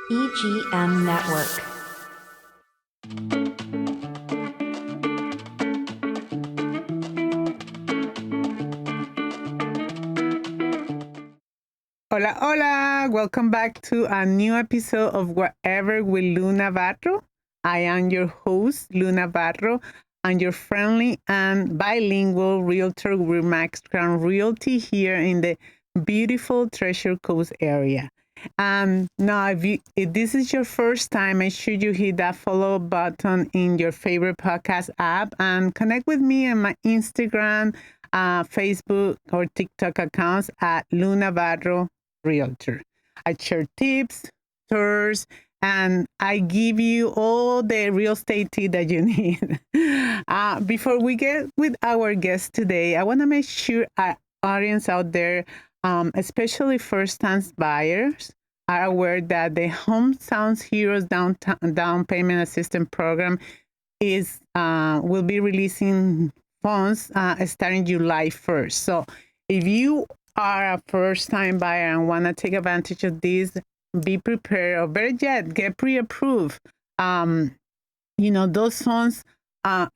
EGM Network. Hola, hola. Welcome back to a new episode of Whatever with Luna Navarro. I am your host, Luna Navarro, and your friendly and bilingual realtor with Max Crown Realty here in the beautiful Treasure Coast area. Now, if this is your first time, make sure you hit that follow button in your favorite podcast app and connect with me on my Instagram, Facebook, or TikTok accounts at Luna Navarro Realtor. I share tips, tours, and I give you all the real estate tea that you need. Before we get with our guest today, I want to make sure our audience out there, especially first-time buyers, are aware that the Home Sounds Heroes down payment assistance program is will be releasing funds starting July 1st. So if you are a first-time buyer and want to take advantage of this, be prepared, or better yet, get pre-approved. Those funds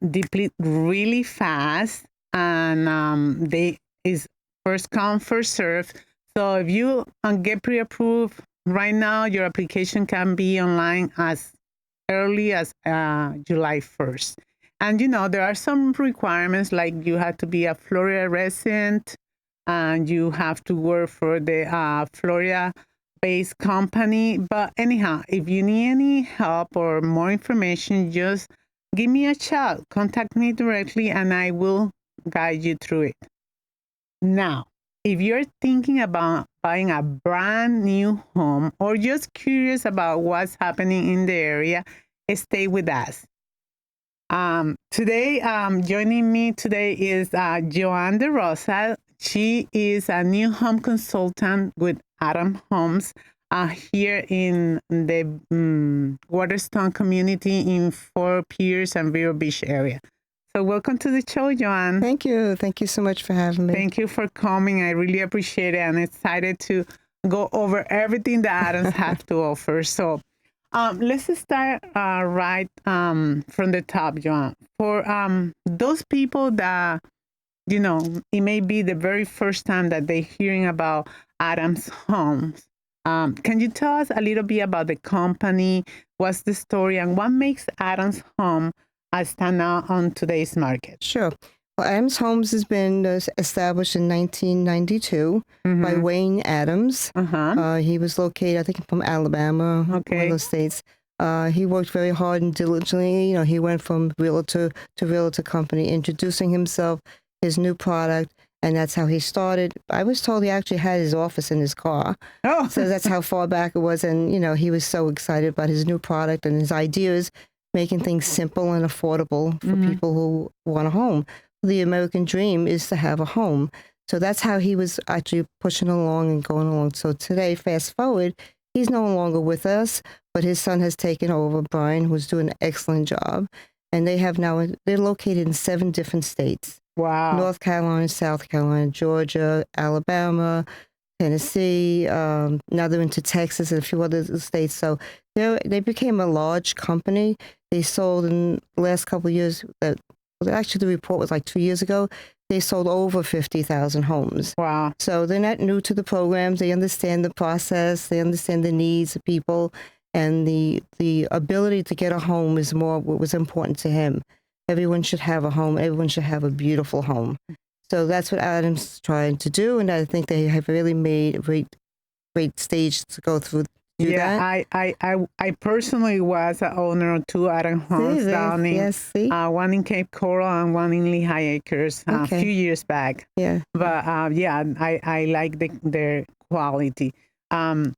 deplete really fast, and they is first come, first serve. So if you get pre-approved right now, your application can be online as early as July 1st. And there are some requirements, like you have to be a Florida resident, and you have to work for the Florida-based company. But anyhow, if you need any help or more information, just give me a shout. Contact me directly, and I will guide you through it. Now, if you're thinking about buying a brand new home or just curious about what's happening in the area, stay with us. Today, joining me today is Joann DeRosa. She is a new home consultant with Adam Homes here in the Waterstone Community in Fort Pierce and Vero Beach area. So welcome to the show, Joann. Thank you. Thank you so much for having me. Thank you for coming. I really appreciate it. I'm excited to go over everything that Adams have to offer. So let's start right from the top, Joann. For those people that, it may be the very first time that they're hearing about Adams Homes. Can you tell us a little bit about the company? What's the story, and what makes Adams Home stand out on today's market? Sure. Well, Adams Homes has been established in 1992 by Wayne Adams. He was located, I think, from Alabama, one of those states. He worked very hard and diligently. He went from realtor to realtor company, introducing himself, his new product, and that's how he started. I was told he actually had his office in his car. Oh. So that's how far back it was. And, he was so excited about his new product and his ideas, making things simple and affordable for people who want a home. The American dream is to have a home. So that's how he was actually pushing along and going along. So today, fast forward, he's no longer with us, but his son has taken over, Brian, who's doing an excellent job. And they're located in 7 different states. Wow. North Carolina, South Carolina, Georgia, Alabama, Tennessee. Now they're into Texas and a few other states. So they became a large company. They sold in the last couple of years. Actually, the report was like 2 years ago. They sold over 50,000 homes. Wow. So they're not new to the programs. They understand the process. They understand the needs of people. And the ability to get a home is more what was important to him. Everyone should have a home. Everyone should have a beautiful home. So that's what Adam's is trying to do. And I think they have really made a great stage to go through. Yeah, I personally was an owner of 2 Adam homes down in one in Cape Coral and one in Lehigh Acres a few years back. Yeah. But I like their quality. And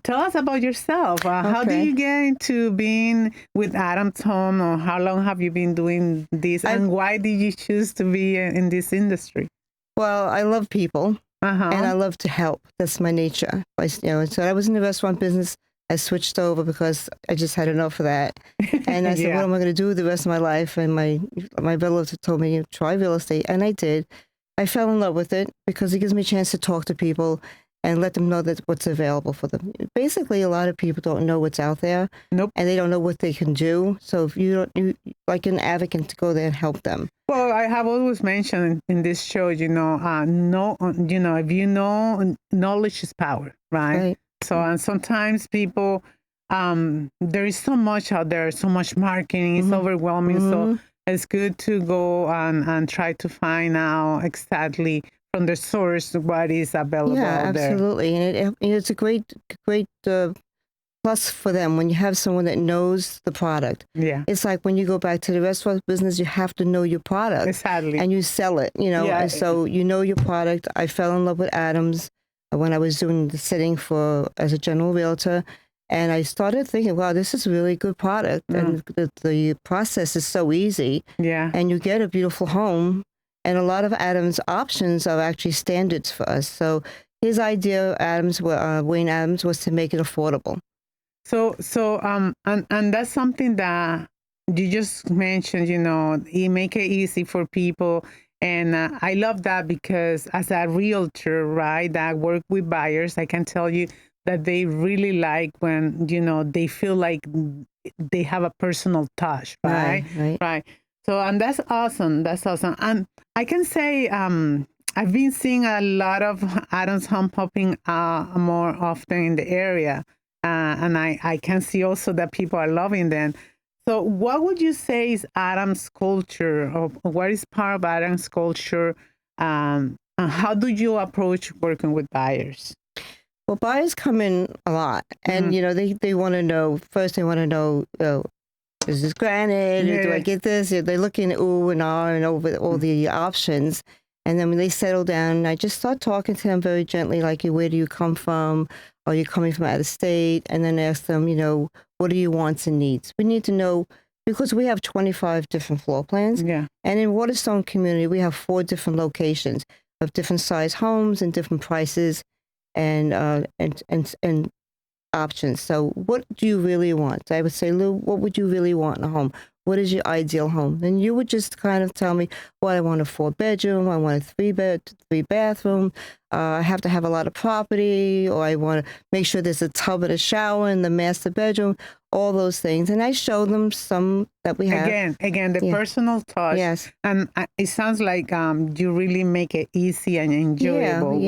tell us about yourself. How did you get into being with Adams Home, or how long have you been doing this, and why did you choose to be in this industry? Well, I love people. And I love to help. That's my nature. So I was in the restaurant business. I switched over because I just had enough of that. And I said, what am I going to do the rest of my life? And my realtor told me, try real estate. And I did. I fell in love with it because it gives me a chance to talk to people and let them know that what's available for them. Basically, a lot of people don't know what's out there. Nope. And they don't know what they can do. So if you like an advocate to go there and help them. Well, I have always mentioned in this show, if you know, knowledge is power, right? So, and sometimes people, there is so much out there, so much marketing, it's overwhelming. So it's good to go and try to find out exactly from the source what is available out there. Absolutely. And it's a great plus for them when you have someone that knows the product. Yeah. It's like when you go back to the restaurant business, you have to know your product. Exactly. And you sell it, Yeah. And so you know your product. I fell in love with Adams when I was doing the sitting as a general realtor. And I started thinking, wow, this is a really good product. And the process is so easy. Yeah. And you get a beautiful home. And a lot of Adams options are actually standards for us. So his idea, Wayne Adams, was to make it affordable. So and that's something that you just mentioned, you make it easy for people. And I love that because as a realtor, right, that work with buyers, I can tell you that they really like when, they feel like they have a personal touch, right? Right. So, and that's awesome. That's awesome. And I can say I've been seeing a lot of Adams home popping more often in the area. And I can see also that people are loving them. So what would you say is Adams culture, or what is part of Adams culture? And how do you approach working with buyers? Well, buyers come in a lot. And, they want to know, first they want to know, is this granite? Yeah. Do I get this? They're looking at ooh and ah and over all the options. And then when they settle down, I just start talking to them very gently, like, where do you come from? Are you coming from out of state? And then ask them, what are your wants and needs? We need to know, because we have 25 different floor plans. Yeah. And in Waterstone Community, we have 4 different locations of different size homes and different prices and options. So what do you really want? I would say, Lou, what would you really want in a home? What is your ideal home? And you would just kind of tell me, well, I want a 4-bedroom, I want a 3-bathroom, I have to have a lot of property, or I want to make sure there's a tub and a shower in the master bedroom, all those things. And I show them some that we have. Again, the personal touch. Yes. And it sounds like you really make it easy and enjoyable,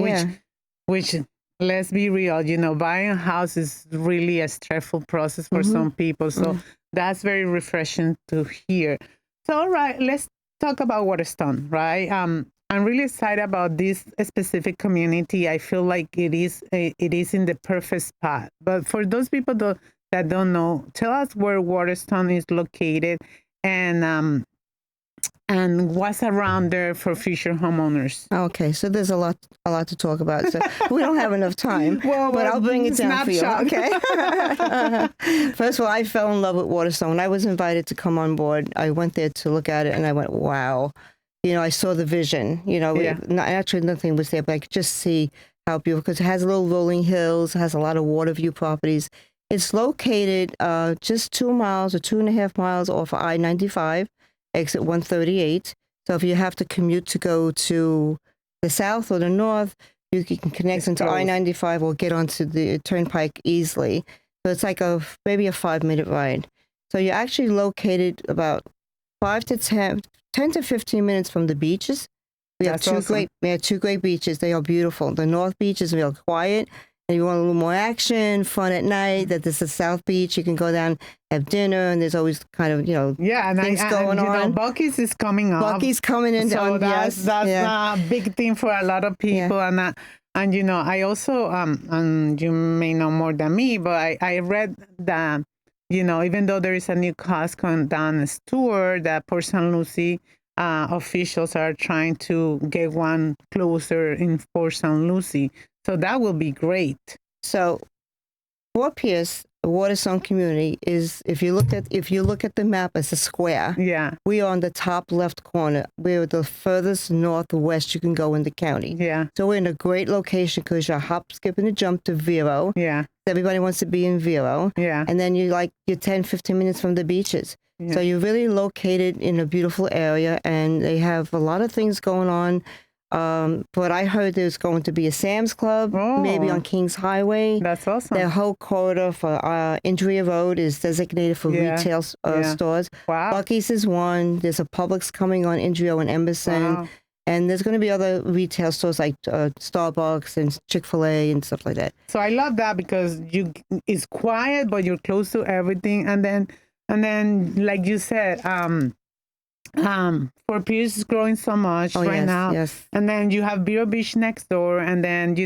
which let's be real, buying a house is really a stressful process for some people. So that's very refreshing to hear. So, all right, let's talk about Waterstone, right? I'm really excited about this specific community. I feel like it is in the perfect spot. But for those people that don't know, tell us where Waterstone is located and what's around there for future homeowners. Okay, so there's a lot to talk about. So we don't have enough time, but I'll bring it down for you. Okay. First of all, I fell in love with Waterstone. I was invited to come on board. I went there to look at it, and I went, wow. I saw the vision. Actually, nothing was there, but I could just see how beautiful, because it has little rolling hills, it has a lot of water view properties. It's located just 2 miles or 2.5 miles off of I-95. Exit 138. So if you have to commute to go to the south or the north, you can connect into I-95 or get onto the turnpike easily. So it's like maybe a 5-minute ride. So you're actually located about 10 to 15 minutes from the beaches. We have two great beaches. They are beautiful. The North Beach is real quiet. And you want a little more action, fun at night, that this is South Beach, you can go down, have dinner, and there's always kind of, things going on. Buc-ee's is coming up. Buc-ee's coming in. So that's a big thing for a lot of people. Yeah. And I also, and you may know more than me, but I read that, even though there is a new Costco down the Stewart, that Port St. Lucie officials are trying to get one closer in Port St. Lucie. So that will be great. So Fort Pierce, Waterstone Community, is, if you look at the map as a square, we are on the top left corner. We're the furthest northwest you can go in the county. Yeah. So we're in a great location because you're hop, skip, and a jump to Vero. Yeah. Everybody wants to be in Vero. Yeah. And then you're 10, 15 minutes from the beaches. Yeah. So you're really located in a beautiful area, and they have a lot of things going on. But I heard there's going to be a Sam's Club, maybe on Kings Highway. That's awesome. The whole corridor for Indria Road is designated for retail stores. Wow. Buc-ee's is one. There's a Publix coming on Indria and Emerson. Wow. And there's going to be other retail stores like Starbucks and Chick-fil-A and stuff like that. So I love that because it's quiet, but you're close to everything. And then, like you said, Fort Pierce is growing so much now. Yes. And then you have Vero Beach next door. And then,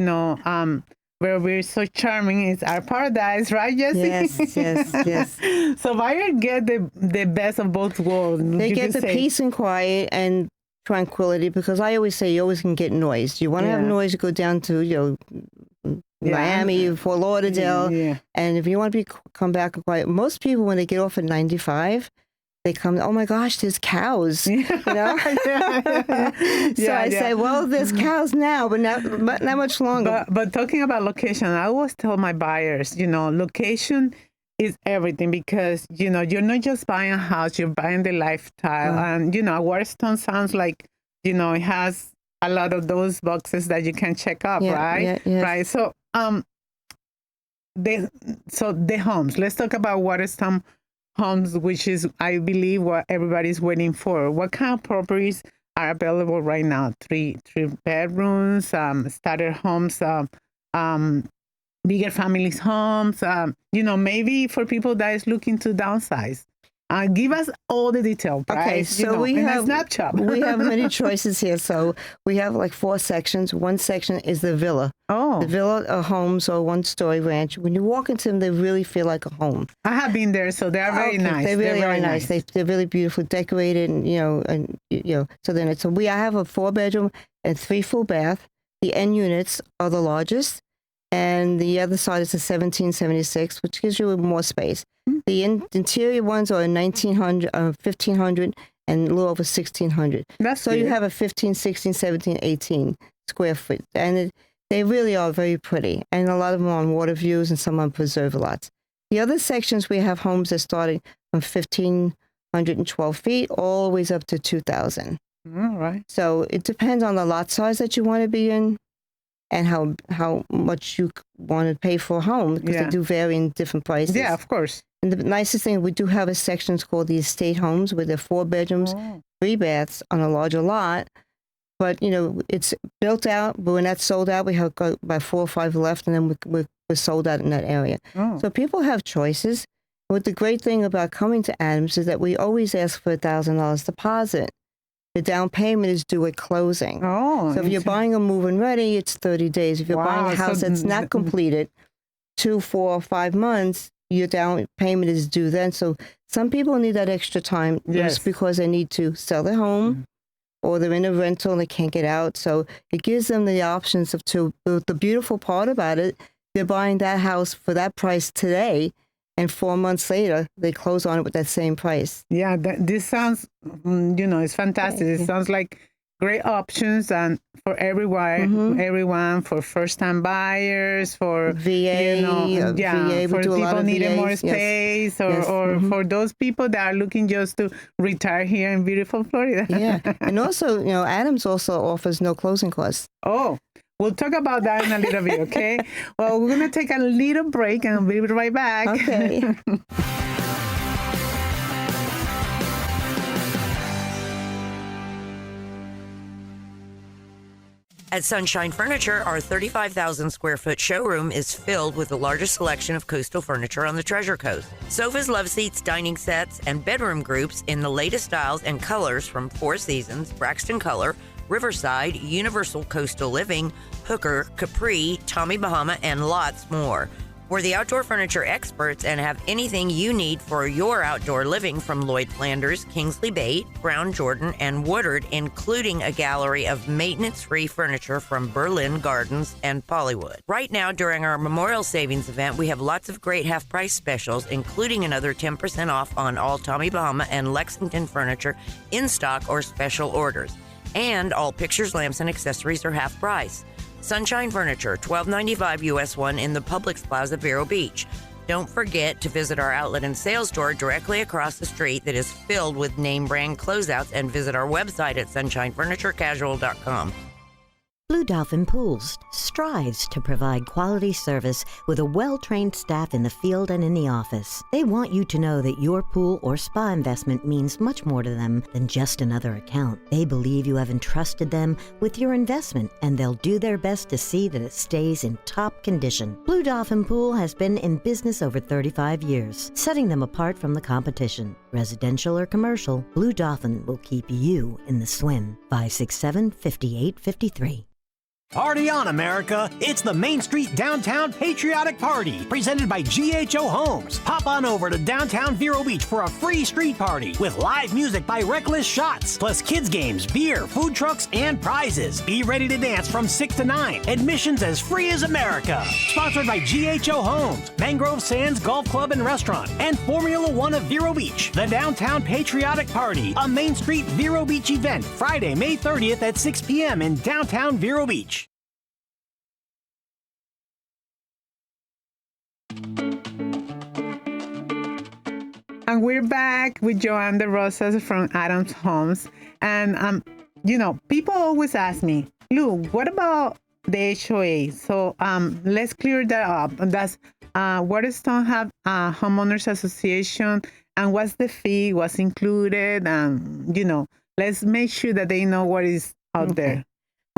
where we're so charming is our paradise, right, Jessie? Yes. So buyers get the best of both worlds. They get the peace and quiet and tranquility, because I always say you always can get noise. You want to have noise, you go down to Miami, Fort Lauderdale, and if you want to come back quiet, most people when they get off at 95, they come, oh my gosh, there's cows, So I say, well, there's cows now, but not much longer. But talking about location, I always tell my buyers, location is everything, because you're not just buying a house, you're buying the lifestyle. And Waterstone sounds like it has a lot of those boxes that you can check up, right? Right. So the homes, let's talk about Waterstone homes, which is, I believe, what everybody's waiting for. What kind of properties are available right now? Three bedrooms, starter homes, bigger families homes, maybe for people that is looking to downsize. Give us all the detail, price, okay, so we have a snapshot. We have many choices here. So we have like 4 sections. One section is the villa. The villa homes or one-story ranch. When you walk into them, they really feel like a home. I have been there, so they're very nice. They really are nice. They're really beautiful, decorated, and So then I have a 4-bedroom and 3 full bath. The end units are the largest. And the other side is a 1776, which gives you more space. The interior ones are 1,500 and a little over 1,600. So you have a 15, 16, 17, 18 square foot. And they really are very pretty. And a lot of them are on water views and some on preserve lots. The other sections, we have homes that starting from 1,512 feet all the way up to 2,000. All right. So it depends on the lot size that you want to be in, and how much you want to pay for a home, because they do vary in different prices. Yeah, of course. And the nicest thing, we do have a section called the estate homes, where they're 4 bedrooms, 3 baths on a larger lot. But, it's built out, but when that's sold out, we have got about 4 or 5 left, and then we're sold out in that area. So people have choices. What the great thing about coming to Adams is that we always ask for $1,000 deposit. The down payment is due at closing. So if you're buying a move-in ready, it's 30 days. If you're buying a house that's not completed, 2, 4, or 5 months, your down payment is due then. So some people need that extra time just because they need to sell their home or they're in a rental and they can't get out. So it gives them the options of the beautiful part about it, they're buying that house for that price today. And 4 months later, they close on it with that same price. Yeah, this sounds, it's fantastic. It sounds like great options and for everyone, for first-time buyers, for VA, VA, for people needing VAs, more space, or for those people that are looking just to retire here in beautiful Florida. And also, Adams also offers no closing costs. We'll talk about that in a little bit, okay? Well, we're going to take a little break and we'll be right back. Okay. At Sunshine Furniture, our 35,000 square foot showroom is filled with the largest selection of coastal furniture on the Treasure Coast. Sofas, love seats, dining sets, and bedroom groups in the latest styles and colors from Four Seasons, Braxton Color, Riverside, Universal Coastal Living, Hooker, Capri, Tommy Bahama, and lots more. We're the outdoor furniture experts and have anything you need for your outdoor living from Lloyd Flanders, Kingsley Bate, Brown Jordan, and Woodard, including a gallery of maintenance-free furniture from Berlin Gardens and Pollywood. Right now, during our Memorial Savings event, we have lots of great half-price specials, including another 10% off on all Tommy Bahama and Lexington furniture in stock or special orders. And all pictures, lamps, and accessories are half price. Sunshine Furniture, $12.95 US 1 in the Publix Plaza, Vero Beach. Don't forget to visit our outlet and sales store directly across the street that is filled with name brand closeouts, and visit our website at sunshinefurniturecasual.com. Blue Dolphin Pools strives to provide quality service with a well-trained staff in the field and in the office. They want you to know that your pool or spa investment means much more to them than just another account. They believe you have entrusted them with your investment, and they'll do their best to see that it stays in top condition. Blue Dolphin Pool has been in business over 35 years, setting them apart from the competition. Residential or commercial, Blue Dolphin will keep you in the swim. 567-5853. Party on, America! It's the Main Street Downtown Patriotic Party, presented by GHO Homes. Pop on over to downtown Vero Beach for a free street party with live music by Reckless Shots, plus kids games, beer, food trucks, and prizes. Be ready to dance from 6 to 9. Admissions as free as America. Sponsored by GHO Homes, Mangrove Sands Golf Club and Restaurant, and Formula One of Vero Beach. The Downtown Patriotic Party, a Main Street Vero Beach event, Friday, May 30th at 6 p.m. in downtown Vero Beach. And we're back with Joann DeRosa from Adams Homes. And, people always ask me, Lou, what about the HOA? So let's clear that up. Does Waterstone have a homeowners association? And what's the fee? What's included? Let's make sure that they know what is out there.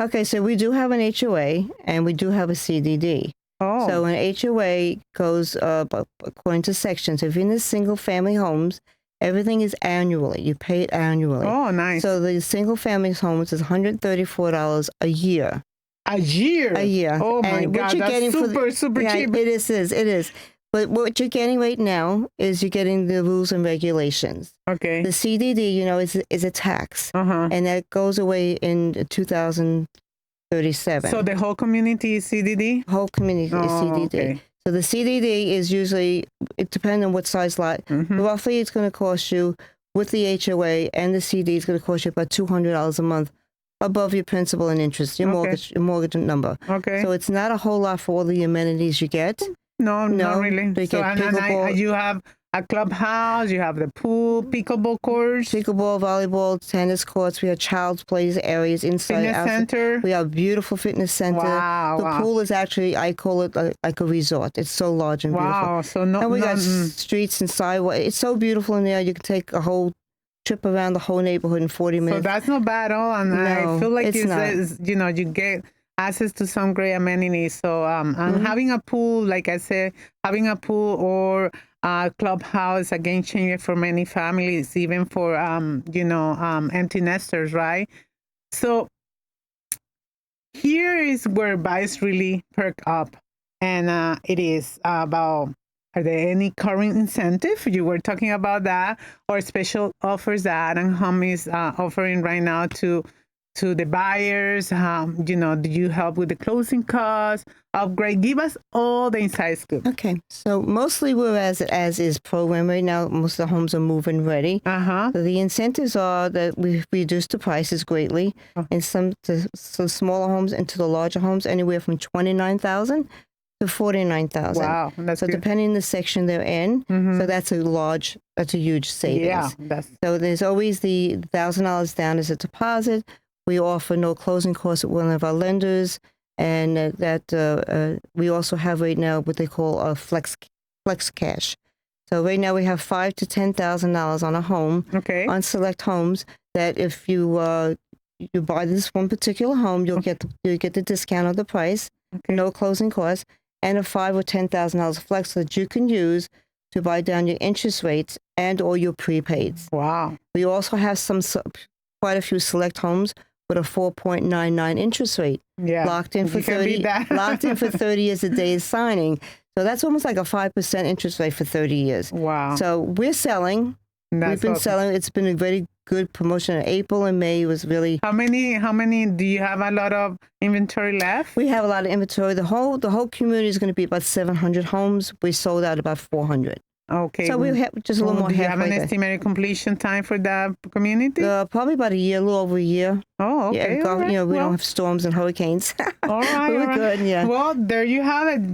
Okay, so we do have an HOA and we do have a CDD. Oh. So an HOA goes according to sections. If you're in the single family homes, everything is annually. You pay it annually. Oh, nice. So the single family homes is $134 a year. A year? A year. Oh, my God. That's super cheap. It is. But what you're getting right now is you're getting the rules and regulations. Okay. The CDD, is a tax. And that goes away in 2037. So the whole community is CDD? Whole community is CDD. Okay. So the CDD is usually, it depends on what size lot. Roughly, it's going to cost you, with the HOA and the CD, it's going to cost you about $200 a month above your principal and interest, your mortgage number. Okay. So it's not a whole lot for all the amenities you get. No, not really. They So, get you have a clubhouse, you have the pool, pickleball courts. Pickleball, volleyball, tennis courts. We have child's play areas inside. Fitness center. We have a beautiful fitness center. Wow. The pool is actually, I call it like a resort. It's so large and beautiful. Wow. So and we got streets and sidewalks. It's so beautiful in there. You can take a whole trip around the whole neighborhood in 40 minutes. So that's not bad at all. And No, I feel like it's not. you get access to some great amenities. So and having a pool, like I said, having a pool or a clubhouse, a game changer for many families, even for empty nesters, right? So here is where buys really perk up, and it is about. Are there any current incentive? You were talking about that, or special offers that Adam Home is offering right now to the buyers. Do you help with the closing costs, upgrade? Give us all the inside scoop. Okay, so mostly we're as is program right now. Most of the homes are move-in ready. So the incentives are that we've reduced the prices greatly, and some smaller homes into the larger homes, anywhere from $29,000 to $49,000. Wow, that's so good. depending on the section they're in. So that's a huge savings. Yeah, so there's always the $1,000 down as a deposit. We offer no closing costs at one of our lenders, and we also have right now what they call a flex cash. So right now we have $5,000 to $10,000 on a home. Okay. On select homes that if you buy this one particular home, you'll get the discount of the price, no closing costs, and a $5,000 or $10,000 flex that you can use to buy down your interest rates and or your prepaids. Wow. We also have quite a few select homes with a 4.99 interest rate. Yeah. Locked in for 30 years a day is signing. So that's almost like a 5% interest rate for 30 years. Wow. So we're selling. We've been selling. It's been a very good promotion. April and May was really. How many do you have? A lot of inventory left? We have a lot of inventory. The whole community is going to be about 700 homes. We sold out about 400. Okay. So we have just a little more. Do you have an estimated completion time for that community? Probably about a year, a little over a year. Oh, okay. Yeah, we don't have storms and hurricanes. All right. We're good, yeah. Well, there you have it.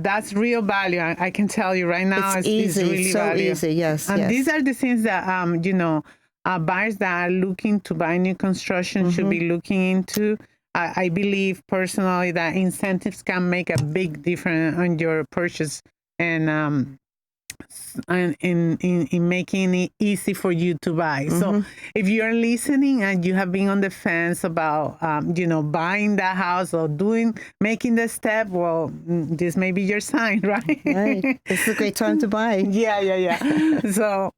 That's real value. I can tell you right now. It's easy. It's really so value. easy, yes. And these are the things that, buyers that are looking to buy new construction should be looking into. I believe personally that incentives can make a big difference on your purchase and in making it easy for you to buy. So if you're listening and you have been on the fence about, buying that house or making the step, well, this may be your sign, right? Right. It's a great time to buy. Yeah. So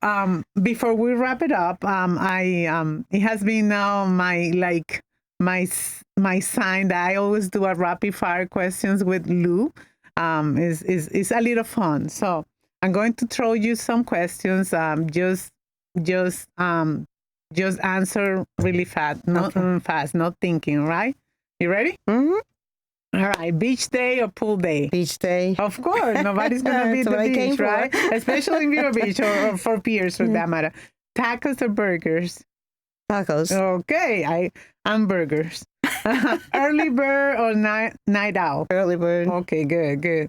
before we wrap it up, it has been now my sign that I always do a rapid fire questions with Lou. Is a little fun. So I'm going to throw you some questions. Just answer really fast, not thinking. Right? You ready? Mm-hmm. All right. Beach day or pool day? Beach day. Of course, nobody's gonna be at the beach, right? Especially in Vero Beach or for peers for that matter. Tacos or burgers? Tacos. Okay, I'm burgers. Early bird or night owl? Early bird. Okay, good.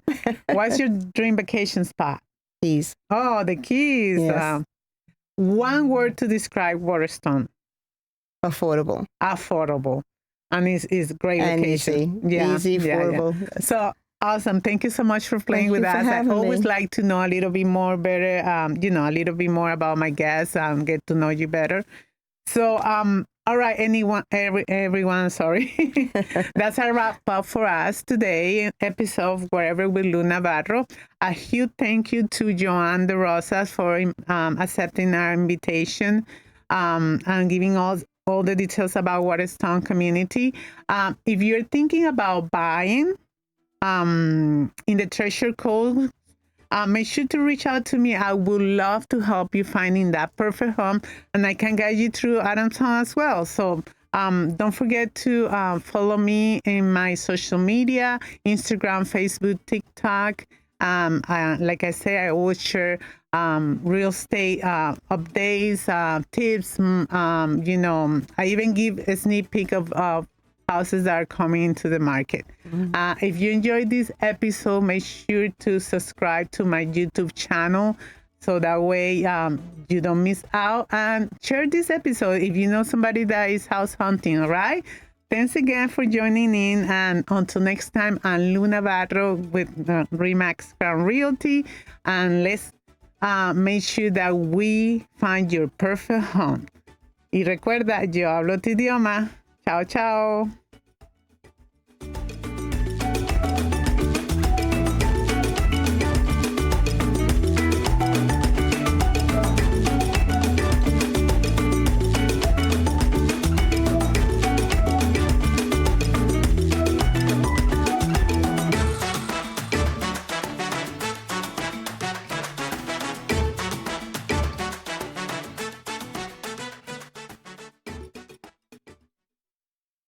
What's your dream vacation spot? Keys. Oh, the Keys. Yes. One word to describe Waterstone. Affordable. Affordable. And it's great And location. Easy, affordable. Yeah. So awesome. Thank you so much for playing with us. I having always me. like to know a little bit more better, a little bit more about my guests and get to know you better. So, all right, everyone, sorry. That's a wrap up for us today, episode of Wherever with Lu Navarro. A huge thank you to Joann DeRosa for accepting our invitation and giving us all the details about Waterstone Community. If you're thinking about buying in the Treasure Coast, make sure to reach out to me. I would love to help you finding that perfect home, and I can guide you through Adamstown as well. So don't forget to follow me in my social media, Instagram, Facebook, TikTok. Like I say, I always share real estate updates, tips. I even give a sneak peek of houses that are coming into the market. If you enjoyed this episode, make sure to subscribe to my YouTube channel so that way you don't miss out, and share this episode if you know somebody that is house hunting. All right, thanks again for joining in, and until next time, I'm Lu Navarro with Remax Crown Realty, and let's make sure that we find your perfect home. Y recuerda, yo hablo tu idioma. Chao, chao.